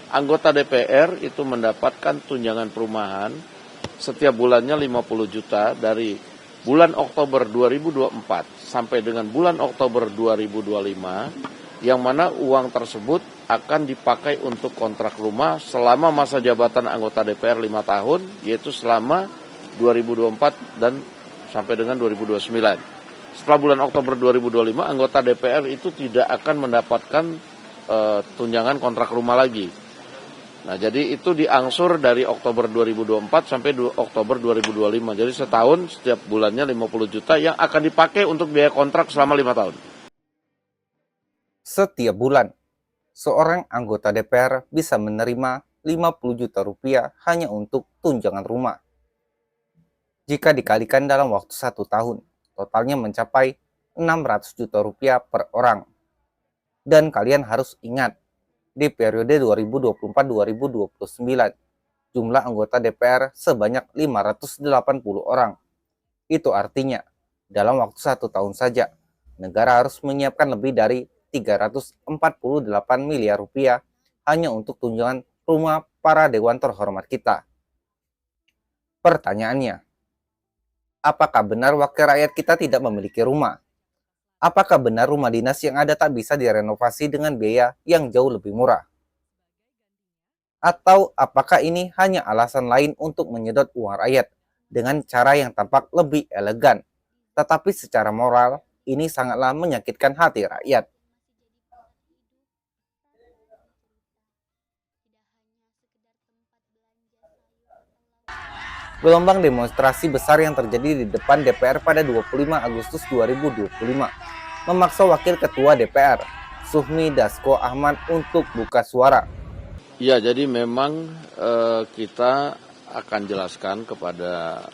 Anggota DPR itu mendapatkan tunjangan perumahan setiap bulannya 50 juta dari bulan Oktober 2024 sampai dengan bulan Oktober 2025, yang mana uang tersebut akan dipakai untuk kontrak rumah selama masa jabatan anggota DPR 5 tahun, yaitu selama 2024 dan sampai dengan 2029. Setelah bulan Oktober 2025, anggota DPR itu tidak akan mendapatkan tunjangan kontrak rumah lagi. Nah, jadi itu diangsur dari Oktober 2024 sampai Oktober 2025. Jadi setahun setiap bulannya 50 juta yang akan dipakai untuk biaya kontrak selama 5 tahun. Setiap bulan, seorang anggota DPR bisa menerima 50 juta rupiah hanya untuk tunjangan rumah. Jika dikalikan dalam waktu 1 tahun, totalnya mencapai 600 juta rupiah per orang. Dan kalian harus ingat, di periode 2024-2029, jumlah anggota DPR sebanyak 580 orang. Itu artinya, dalam waktu 1 tahun saja, negara harus menyiapkan lebih dari 348 miliar rupiah hanya untuk tunjangan rumah para dewan terhormat kita. Pertanyaannya, apakah benar wakil rakyat kita tidak memiliki rumah? Apakah benar rumah dinas yang ada tak bisa direnovasi dengan biaya yang jauh lebih murah? Atau apakah ini hanya alasan lain untuk menyedot uang rakyat dengan cara yang tampak lebih elegan, tetapi secara moral ini sangatlah menyakitkan hati rakyat? Gelombang demonstrasi besar yang terjadi di depan DPR pada 25 Agustus 2025 memaksa Wakil Ketua DPR, Suhmi Dasko Ahmad, untuk buka suara. Ya, jadi memang kita akan jelaskan kepada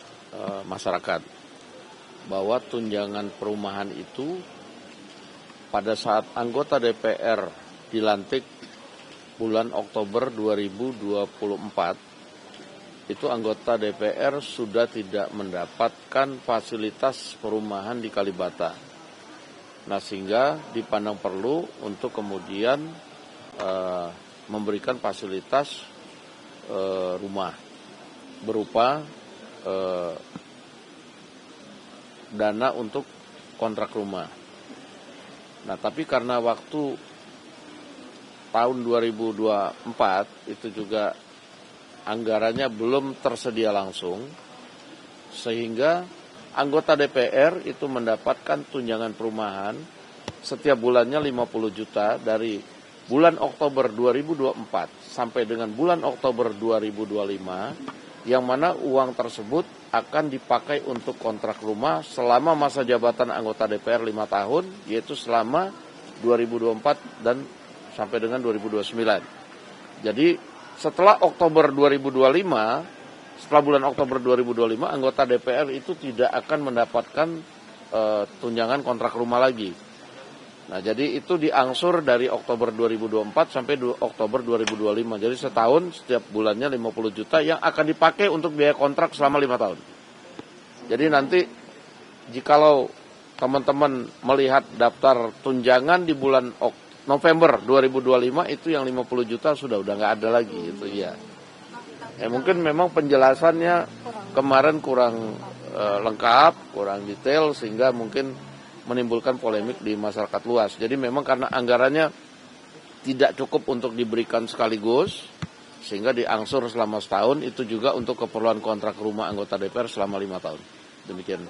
masyarakat bahwa tunjangan perumahan itu pada saat anggota DPR dilantik bulan Oktober 2024, itu anggota DPR sudah tidak mendapatkan fasilitas perumahan di Kalibata. Nah, sehingga dipandang perlu untuk kemudian memberikan fasilitas rumah berupa dana untuk kontrak rumah. Nah, tapi karena waktu tahun 2024 itu juga anggarannya belum tersedia langsung, sehingga anggota DPR itu mendapatkan tunjangan perumahan setiap bulannya 50 juta dari bulan Oktober 2024 sampai dengan bulan Oktober 2025, yang mana uang tersebut akan dipakai untuk kontrak rumah selama masa jabatan anggota DPR 5 tahun, yaitu selama 2024 dan sampai dengan 2029. Jadi setelah Oktober 2025, setelah bulan Oktober 2025, anggota DPR itu tidak akan mendapatkan tunjangan kontrak rumah lagi. Nah, jadi itu diangsur dari Oktober 2024 sampai Oktober 2025. Jadi setahun setiap bulannya 50 juta yang akan dipakai untuk biaya kontrak selama 5 tahun. Jadi nanti jikalau teman-teman melihat daftar tunjangan di bulan November 2025, itu yang 50 juta sudah nggak ada lagi itu ya. Mungkin memang penjelasannya kemarin kurang lengkap, kurang detail, sehingga mungkin menimbulkan polemik di masyarakat luas. Jadi memang karena anggarannya tidak cukup untuk diberikan sekaligus, sehingga diangsur selama setahun, itu juga untuk keperluan kontrak rumah anggota DPR selama 5 tahun. Demikian.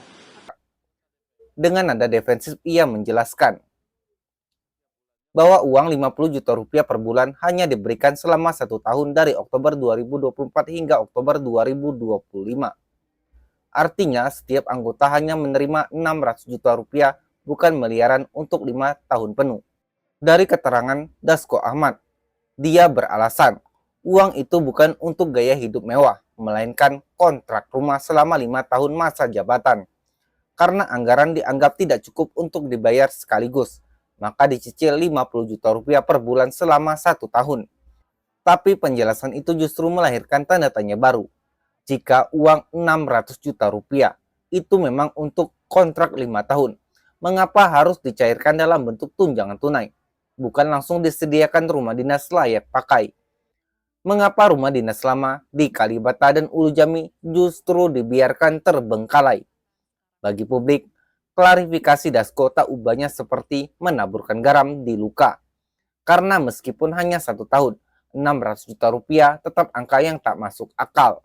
Dengan nada defensif ia menjelaskan bahwa uang 50 juta rupiah per bulan hanya diberikan selama 1 tahun dari Oktober 2024 hingga Oktober 2025. Artinya setiap anggota hanya menerima 600 juta rupiah, bukan miliaran untuk 5 tahun penuh. Dari keterangan Dasko Ahmad, dia beralasan uang itu bukan untuk gaya hidup mewah, melainkan kontrak rumah selama 5 tahun masa jabatan. Karena anggaran dianggap tidak cukup untuk dibayar sekaligus, maka dicicil 50 juta rupiah per bulan selama 1 tahun. Tapi penjelasan itu justru melahirkan tanda tanya baru. Jika uang 600 juta rupiah itu memang untuk kontrak 5 tahun, mengapa harus dicairkan dalam bentuk tunjangan tunai? bukan langsung disediakan rumah dinas layak pakai. Mengapa rumah dinas lama di Kalibata dan Ulu Jami justru dibiarkan terbengkalai? Bagi publik, klarifikasi Dasko tak ubahnya seperti menaburkan garam di luka. Karena meskipun hanya 1 tahun, 600 juta rupiah tetap angka yang tak masuk akal.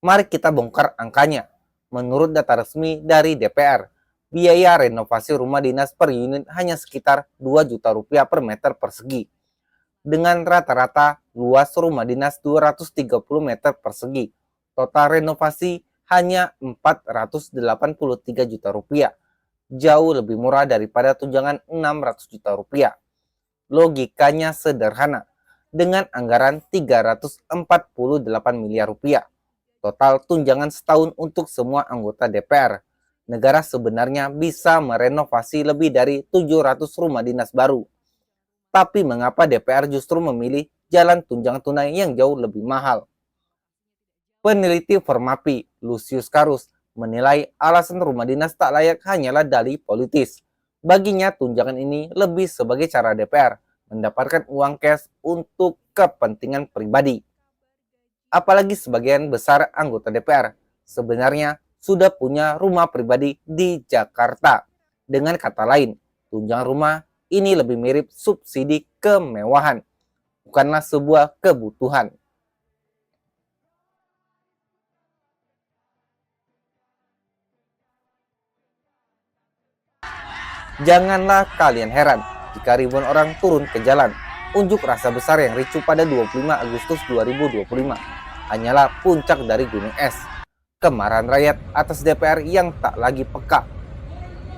Mari kita bongkar angkanya. Menurut data resmi dari DPR, biaya renovasi rumah dinas per unit hanya sekitar 2 juta rupiah per meter persegi. Dengan rata-rata luas rumah dinas 230 meter persegi. Total renovasi hanya 483 juta rupiah. Jauh lebih murah daripada tunjangan 600 juta rupiah. Logikanya sederhana. Dengan anggaran 348 miliar rupiah. Total tunjangan setahun untuk semua anggota DPR. Negara sebenarnya bisa merenovasi lebih dari 700 rumah dinas baru. Tapi mengapa DPR justru memilih jalan tunjangan tunai yang jauh lebih mahal? Peneliti Formapi, Lucius Karus, menilai alasan rumah dinas tak layak hanyalah dalih politis. Baginya tunjangan ini lebih sebagai cara DPR mendapatkan uang cash untuk kepentingan pribadi. Apalagi sebagian besar anggota DPR sebenarnya sudah punya rumah pribadi di Jakarta. Dengan kata lain, tunjangan rumah ini lebih mirip subsidi kemewahan, bukanlah sebuah kebutuhan. Janganlah kalian heran jika ribuan orang turun ke jalan. Unjuk rasa besar yang ricuh pada 25 Agustus 2025 hanyalah puncak dari gunung es. Kemarahan rakyat atas DPR yang tak lagi peka.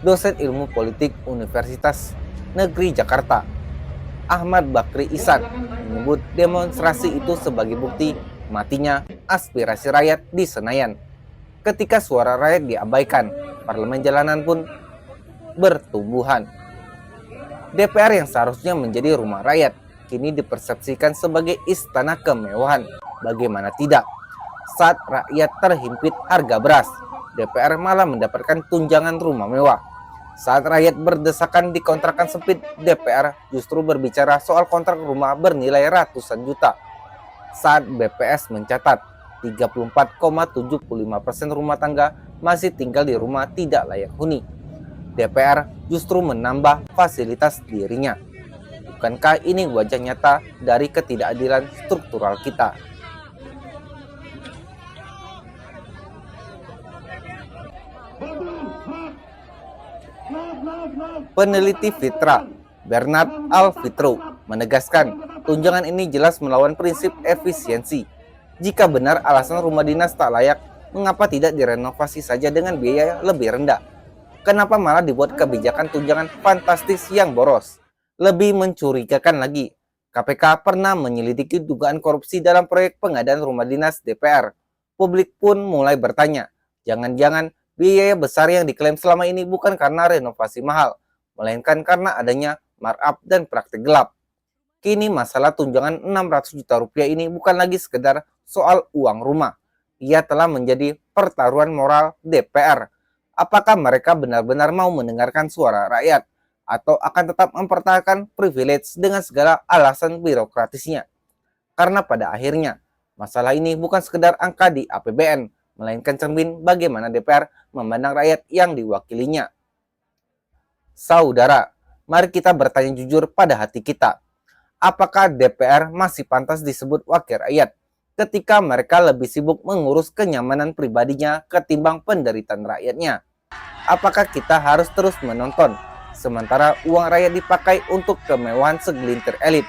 Dosen ilmu politik Universitas Negeri Jakarta, Ahmad Bakri Ihsan, menyebut demonstrasi itu sebagai bukti matinya aspirasi rakyat di Senayan. Ketika suara rakyat diabaikan, parlemen jalanan pun bertumbuhan. DPR yang seharusnya menjadi rumah rakyat kini dipersepsikan sebagai istana kemewahan. Bagaimana tidak? Saat rakyat terhimpit harga beras, DPR malah mendapatkan tunjangan rumah mewah. Saat rakyat berdesakan di kontrakan sempit, DPR justru berbicara soal kontrak rumah bernilai ratusan juta. Saat BPS mencatat 34,75% rumah tangga masih tinggal di rumah tidak layak huni, DPR justru menambah fasilitas dirinya. Bukankah ini wajah nyata dari ketidakadilan struktural kita? Peneliti Fitra, Bernard Alfitro, menegaskan tunjangan ini jelas melawan prinsip efisiensi. Jika benar alasan rumah dinas tak layak, mengapa tidak direnovasi saja dengan biaya lebih rendah? Kenapa malah dibuat kebijakan tunjangan fantastis yang boros? Lebih mencurigakan lagi, KPK pernah menyelidiki dugaan korupsi dalam proyek pengadaan rumah dinas DPR. Publik pun mulai bertanya, jangan-jangan biaya besar yang diklaim selama ini bukan karena renovasi mahal, melainkan karena adanya markup dan praktik gelap. Kini masalah tunjangan 600 juta rupiah ini bukan lagi sekedar soal uang rumah. Ia telah menjadi pertaruhan moral DPR. Apakah mereka benar-benar mau mendengarkan suara rakyat, atau akan tetap mempertahankan privilege dengan segala alasan birokratisnya? Karena pada akhirnya, masalah ini bukan sekedar angka di APBN, melainkan cermin bagaimana DPR memandang rakyat yang diwakilinya. Saudara, mari kita bertanya jujur pada hati kita. Apakah DPR masih pantas disebut wakil rakyat ketika mereka lebih sibuk mengurus kenyamanan pribadinya ketimbang penderitaan rakyatnya? Apakah kita harus terus menonton sementara uang rakyat dipakai untuk kemewahan segelintir elit?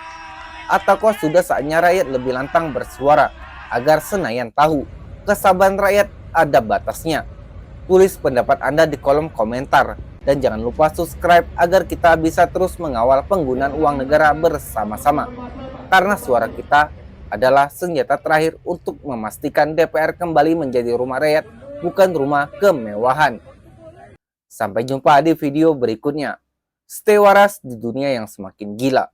Ataukah sudah saatnya rakyat lebih lantang bersuara agar Senayan tahu kesabaran rakyat ada batasnya? Tulis pendapat Anda di kolom komentar dan jangan lupa subscribe agar kita bisa terus mengawal penggunaan uang negara bersama-sama. Karena suara kita adalah senjata terakhir untuk memastikan DPR kembali menjadi rumah rakyat, bukan rumah kemewahan. Sampai jumpa di video berikutnya. Stay waras di dunia yang semakin gila.